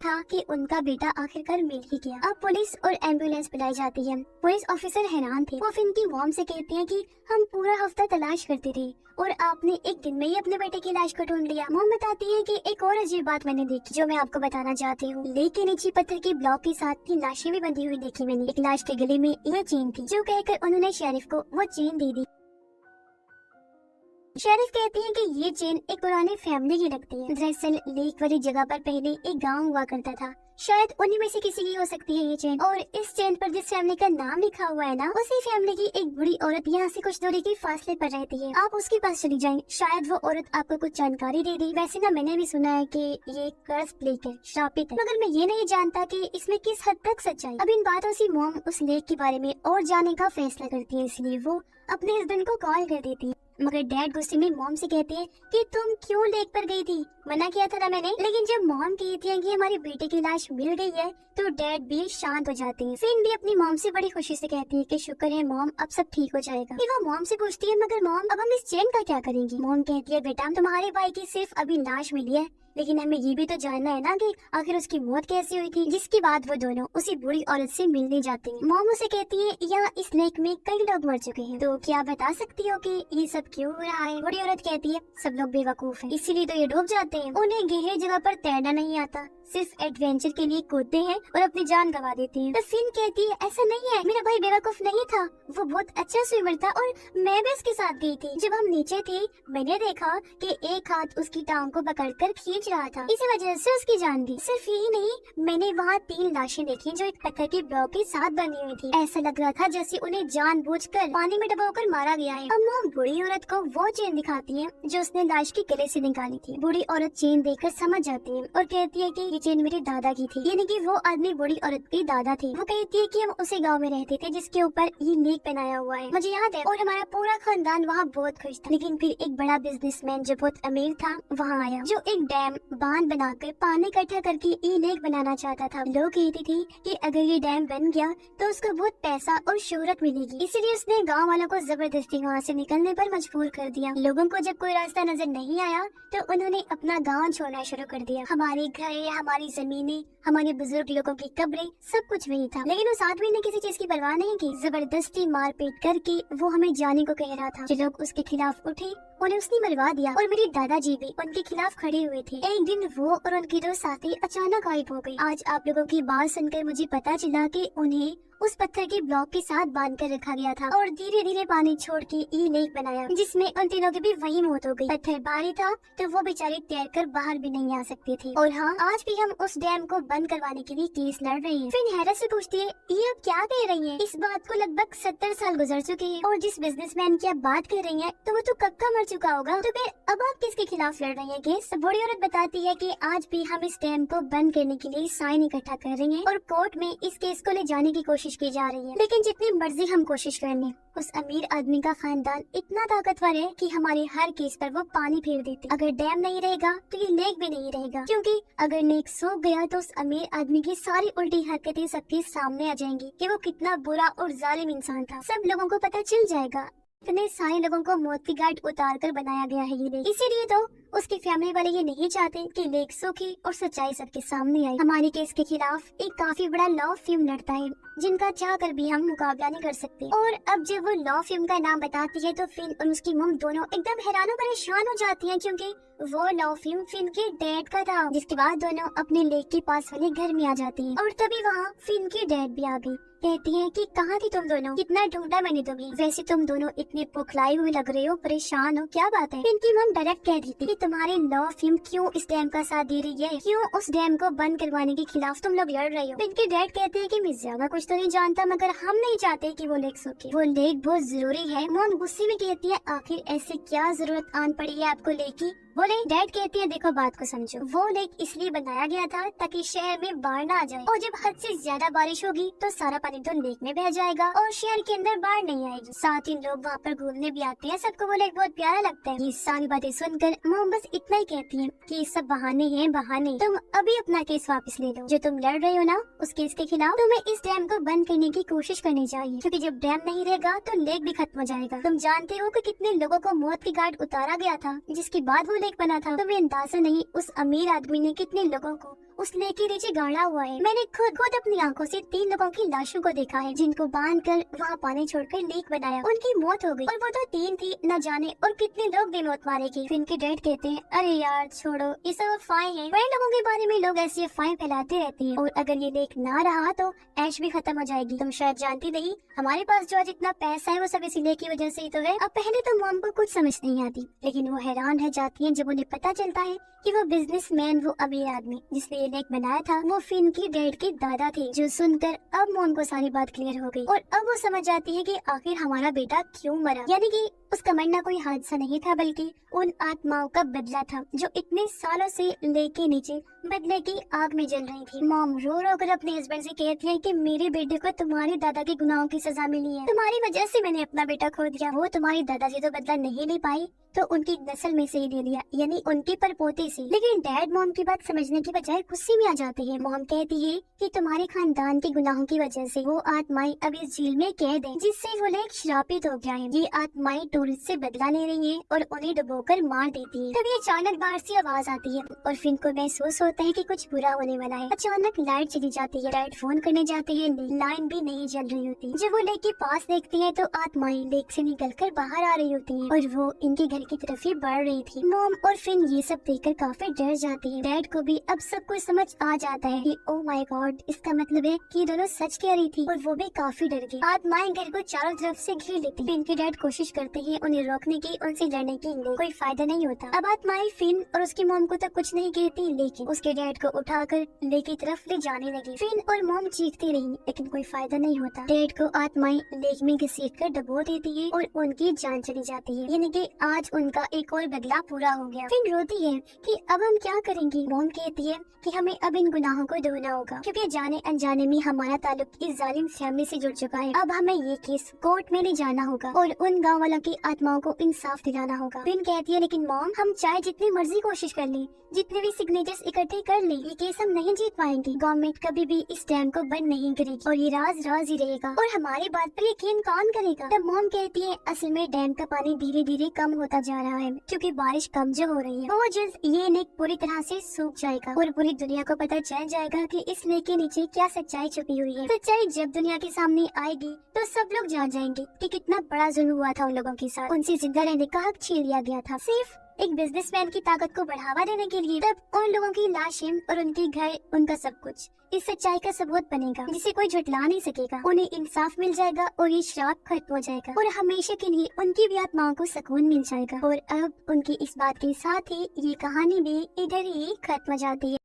था कि उनका बेटा आखिरकार मिल ही गया। अब पुलिस और एम्बुलेंस बुलाई जाती है। पुलिस ऑफिसर हैरान थे। वो फिन की मॉम से कहते हैं कि हम पूरा हफ्ता तलाश करते थे और आपने एक दिन में ही अपने बेटे की लाश को ढूंढ लिया। मॉम बताती है कि एक और अजीब बात मैंने देखी जो मैं आपको बताना चाहती हूँ। लेक के नीचे पत्थर के ब्लॉक के साथ 3 लाशें भी बंधी हुई देखी मैंने। एक लाश के गले में यह चेन थी, जो कहकर उन्होंने शेरिफ को वो चेन दे दी। शेरिफ कहती हैं कि ये चेन एक पुराने फैमिली की लगती है। दरअसल लेक वाली जगह पर पहले एक गांव हुआ करता था, शायद उन्हीं में से किसी की हो सकती है ये चेन। और इस चेन पर जिस फैमिली का नाम लिखा हुआ है ना, उसी फैमिली की एक बूढ़ी औरत यहाँ से कुछ दूरी के फासले पर रहती है। आप उसके पास चली जाएं, शायद वो औरत आपको कुछ जानकारी दे दी। वैसे ना मैंने भी सुना है कि ये कर्स लेक है, श्रापित है, मगर मैं ये नहीं जानता कि इसमें किस हद तक सच्चाई। अब इन बातों से मॉम उस लेक के बारे में और जानने का फैसला करती है, इसलिए वो अपने हस्बैंड को कॉल कर देती है। मगर डैड गुस्से में मॉम से कहते हैं कि तुम क्यों लेक पर गई थी, मना किया था ना मैंने। लेकिन जब मॉम कहती है कि हमारे बेटे की लाश मिल गई है तो डैड भी शांत हो जाते हैं। फिन भी अपनी मॉम से बड़ी खुशी से कहती है कि शुक्र है मॉम, अब सब ठीक हो जाएगा। फिर वो मॉम से पूछती है मगर मॉम अब हम इस चेन का क्या करेंगी। मॉम कहती है बेटा तुम्हारे भाई की सिर्फ अभी लाश मिली है, लेकिन हमें ये भी तो जानना है ना कि आखिर उसकी मौत कैसे हुई थी। जिसके बाद वो दोनों उसी बुरी औरत से मिलने जाते हैं। मॉम उसे कहती है यहाँ इस लेक में कई लोग मर चुके हैं, तो क्या बता सकती हो कि ये सब क्यों हो रहा है। बुरी औरत कहती है सब लोग बेवकूफ हैं, इसीलिए तो ये डूब जाते हैं। उन्हें गहरी जगह पर तैरना नहीं आता, सिर्फ एडवेंचर के लिए कूदते हैं और अपनी जान गवा देते हैं। तो फिन कहती है ऐसा नहीं है, मेरा भाई बेवकूफ नहीं था, वो बहुत अच्छा स्विमर था और मैं भी उसके साथ गई थी। जब हम नीचे थे मैंने देखा कि एक हाथ उसकी टांग को पकड़कर खींच रहा था, इसी वजह से उसकी जान गई। सिर्फ यही नहीं, मैंने वहाँ 3 लाशें देखी जो एक पत्थर के ब्लॉक के साथ बनी हुई थी। ऐसा लग रहा था जैसे उन्हें जानबूझकर पानी में डुबोकर मारा गया है। अब मॉम बूढ़ी औरत को वो चेन दिखाती है जो उसने लाश के गले से निकाली थी। बूढ़ी औरत चेन देखकर समझ जाती है और कहती है कि ये चेन मेरे दादा की थी, यानी कि वो आदमी बूढ़ी औरत के दादा थे। वो कहती है कि हम उसी गांव में रहते थे जिसके ऊपर ये लेक बनाया हुआ है, मुझे याद है, और हमारा पूरा खानदान वहाँ बहुत खुश था। लेकिन फिर एक बड़ा बिजनेसमैन जो बहुत अमीर था वहाँ आया, जो एक डैम बांध बनाकर पानी इकट्ठा करके ये लेक बनाना चाहता था। लोग कहते थे कि अगर ये डैम बन गया तो उसको बहुत पैसा और शोहरत मिलेगी, इसलिए उसने गाँव वालों को जबरदस्ती वहाँ से निकलने पर मजबूर कर दिया। लोगों को जब कोई रास्ता नजर नहीं आया तो उन्होंने अपना गाँव छोड़ना शुरू कर दिया। हमारे घर, हमारी जमीनें, हमारे बुजुर्ग लोगों की कब्रें, सब कुछ वही था। लेकिन उस आदमी ने किसी चीज की परवाह नहीं की, जबरदस्ती मारपीट करके वो हमें जाने को कह रहा था। जो लोग उसके खिलाफ उठे उन्हें उसने मरवा दिया और मेरे दादाजी भी उनके खिलाफ खड़े हुए थे। एक दिन वो और उनके 2 साथी अचानक गायब हो गए। आज आप लोगों की बात सुनकर मुझे पता चला कि उन्हें उस पत्थर के ब्लॉक के साथ बांध कर रखा गया था और धीरे धीरे पानी छोड़ के ये लेक बनाया, जिसमें उन तीनों की भी वही मौत हो गई। पत्थर भारी था तो वो बेचारे तैरकर बाहर भी नहीं आ सकते थे। और हाँ, आज भी हम उस डैम को बंद करवाने के लिए केस लड़ रहे हैं। फिर हैरत से पूछती है ये आप क्या कह रही हैं? इस बात को लगभग 70 साल गुजर चुके हैं और जिस बिजनेसमैन की आप बात कर रही हैं तो वो तो कब का मर चुका होगा, तो फिर अब आप किसके खिलाफ लड़ रही हैं केस? बूढ़ी औरत बताती है कि आज भी हम इस डैम को बंद करने के लिए साइन इकट्ठा कर रही हैं और कोर्ट में इस केस को ले जाने की कोशिश की जा रही है। लेकिन जितनी मर्जी हम कोशिश कर लें, उस अमीर आदमी का खानदान इतना ताकतवर है कि हमारे हर केस पर वो पानी फेर देते। अगर डैम नहीं रहेगा तो ये लेक भी नहीं रहेगा, क्योंकि अगर लेक सूख गया तो उस अमीर आदमी की सारी उल्टी हरकतें सबके सामने आ जाएंगी कि वो कितना बुरा और जालिम इंसान था। सब लोगों को पता चल जाएगा। इतने सारे लोगों को मौत की घाट उतार कर बनाया गया है ये लेक, इसीलिए तो उसकी फैमिली वाले ये नहीं चाहते कि लेक सूखे और सच्चाई सबके सामने आए। हमारे केस के खिलाफ एक काफी बड़ा लॉ फर्म लड़ता है जिनका चाह कर भी हम मुकाबला नहीं कर सकते। और अब जब वो लॉ फर्म का नाम बताती है तो फिन और उसकी मम दोनों एकदम हैरान और परेशान हो जाती हैं, क्योंकि वो लॉ फर्म फिन के डैड का था। जिसके बाद दोनों अपने लेक के पास वाले घर में आ जाती हैं और तभी वहाँ फिन की डैड भी आ गई। कहती है कि कहाँ थी तुम दोनों, कितना ढूंढा मैंने तुम्हें, वैसे तुम दोनों इतने पुखलाई हुए लग रहे हो, परेशान हो, क्या बात है? इनकी मम डायरेक्ट कह दी थी कि तुम्हारे लॉ फर्म क्यों इस डैम का साथ दे रही है, क्यों उस डैम को बंद करवाने के खिलाफ तुम लोग लड़ रहे हो। इनके डैड कहते हैं कि मैं ज्यादा कुछ तो नहीं जानता, मगर हम नहीं चाहते कि वो लेक सूखे, वो लेक बहुत जरूरी है। मम गुस्से में कहती है आखिर ऐसे क्या जरूरत आन पड़ी है आपको लेक की? बोले डैड कहती है देखो बात को समझो, वो लेक इसलिए बनाया गया था ताकि शहर में बाढ़ ना आ जाए, और जब हद से ज्यादा बारिश होगी तो सारा पानी तो लेक में बह जाएगा और शहर के अंदर बाढ़ नहीं आएगी। साथ ही लोग वहाँ पर घूमने भी आते हैं, सबको वो लेक बहुत प्यारा लगता है। ये सारी बातें सुनकर मम बस इतना ही कहती है कि सब बहाने हैं, बहाने। तुम अभी अपना केस वापस ले लो, जो तुम लड़ रहे हो ना उस केस के खिलाफ। तुम्हें इस डैम को बंद करने की कोशिश करनी चाहिए, क्योंकि जब डैम नहीं रहेगा तो लेक भी खत्म हो जाएगा। तुम जानते हो कि कितने लोगों को मौत की घाट उतारा गया था जिसके बाद वो लेक बना था। तुम्हें अंदाजा नहीं उस अमीर आदमी ने कितने लोगों को उस लेक के नीचे गाड़ा हुआ है। मैंने खुद अपनी आंखों से 3 लोगों की लाशों को देखा है जिनको बांधकर वहाँ पानी छोड़कर लेक बनाया। उनकी मौत हो गई और वो तो 3 थी, न जाने और कितने लोग बेमौत मारेगी। फिन के डैड कहते हैं अरे यार छोड़ो, ये सब अफवाहें हैं। बड़े लोगों के बारे में लोग ऐसी अफवाहें फैलाते रहते हैं और अगर ये लेक ना रहा तो ऐश भी खत्म हो जाएगी। तुम शायद जानती नहीं, हमारे पास जो आज इतना पैसा है वो सब इसी लेक की वजह से ही तो है। अब पहले तो मॉम को कुछ समझ नहीं आती, लेकिन वो हैरान रह जाती है जब उन्हें पता चलता है कि वो बिजनेसमैन, वो अमीर आदमी जिसने ये लेक बनाया था, वो फिन के डैड के दादा थे। जो सुनकर अब मॉम को सारी बात क्लियर हो गई और अब वो समझ जाती है कि आखिर हमारा बेटा क्यों मरा। यानी कि उसका मरना कोई हादसा नहीं था बल्कि उन आत्माओं का बदला था जो इतने सालों से लेक के नीचे बदले की आग में जल रही थी। मॉम रो रो कर अपने हस्बैंड से कहती है कि मेरे बेटे को तुम्हारे दादा के गुनाहों की सजा मिली है, तुम्हारी वजह से मैंने अपना बेटा खो दिया। वो तुम्हारी दादाजी तो बदला नहीं ले पाई तो उनकी नस्ल में से ही ले लिया, यानी उनके परपोते से। लेकिन डैड मॉम की बात समझने की बजाय गुस्से में आ जाते हैं। मॉम कहती है कि तुम्हारे खानदान के गुनाहों की वजह से वो आत्माएं अब इस झील में कैद हैं, जिससे वो लेक श्रापित हो गया है। ये आत्माएं टूरिस्ट से बदला ले रही हैं और उन्हें डुबोकर मार देती हैं। तभी अचानक बाहर से आवाज आती है और फिन को महसूस होता है कि कुछ बुरा होने वाला है। अचानक लाइट चली जाती है। डैड फोन करने जाते हैं, लाइन भी नहीं जल रही होती। जब वो लेक के पास देखती है तो आत्माएं लेक से निकलकर बाहर आ रही होती हैं और वो इनके घर की तरफ ही बढ़ रही थी। मॉम और फिन ये सब देखकर काफी डर जाती है। डैड को भी अब सब कुछ समझ आ जाता है कि ओह माय गॉड, इसका मतलब है कि दोनों सच कह रही थी और वो भी काफी डर गई। आत्माएं घर को चारों तरफ से घेर लेती। फिन के डैड कोशिश करते हैं उन्हें रोकने की, उनसे लड़ने की, कोई फायदा नहीं होता। अब आत्माएं फिन और उसकी मॉम को तो कुछ नहीं कहती, लेकिन उसके डैड को उठाकर लेक की तरफ ले जाने लगी। फिन और मॉम चीखती रही लेकिन कोई फायदा नहीं होता। डैड को आत्माएं लेक में घसीटकर डुबो देती है और उनकी जान चली जाती है, यानी कि आज उनका एक और बदला पूरा हो गया। फिन रोती है कि अब हम क्या करेंगे। मॉम कहती है कि हमें अब इन गुनाहों को धोना होगा क्योंकि जाने अनजाने में हमारा ताल्लुक इस जालिम फैमिली से जुड़ चुका है। अब हमें ये केस कोर्ट में ले जाना होगा और उन गाँव वालों की आत्माओं को इंसाफ दिलाना होगा। फिन कहती है लेकिन मॉम, हम चाहे जितनी मर्जी कोशिश कर लें, जितने भी सिग्नेचर्स इकट्ठे कर लें, ये केस हम नहीं जीत पाएंगे। गवर्नमेंट कभी भी इस डैम को बंद नहीं करेगी और ये राज राज ही रहेगा और हमारी बात पर यकीन कौन करेगा। तब मॉम कहती है असल में डैम का पानी धीरे धीरे कम होता जा रहा है क्योंकि बारिश कम जो हो रही है। बहुत जल्द ये लेक पूरी तरह से सूख जाएगा और पूरी दुनिया को पता चल जाएगा कि इस लेक के नीचे क्या सच्चाई छुपी हुई है। सच्चाई जब दुनिया के सामने आएगी तो सब लोग जान जाएंगे कि कितना बड़ा जुल्म हुआ था उन लोगों के साथ। उनसे जिंदा रहने का हक छीन लिया गया था सिर्फ एक बिजनेसमैन की ताकत को बढ़ावा देने के लिए। तब उन लोगों की लाशें और उनके घर, उनका सब कुछ इस सच्चाई का सबूत बनेगा जिसे कोई झुटला नहीं सकेगा। उन्हें इंसाफ मिल जाएगा और ये श्राप खत्म हो जाएगा और हमेशा के लिए उनकी भी आत्माओं को सुकून मिल जाएगा। और अब उनकी इस बात के साथ ही ये कहानी भी इधर ही खत्म हो जाती है।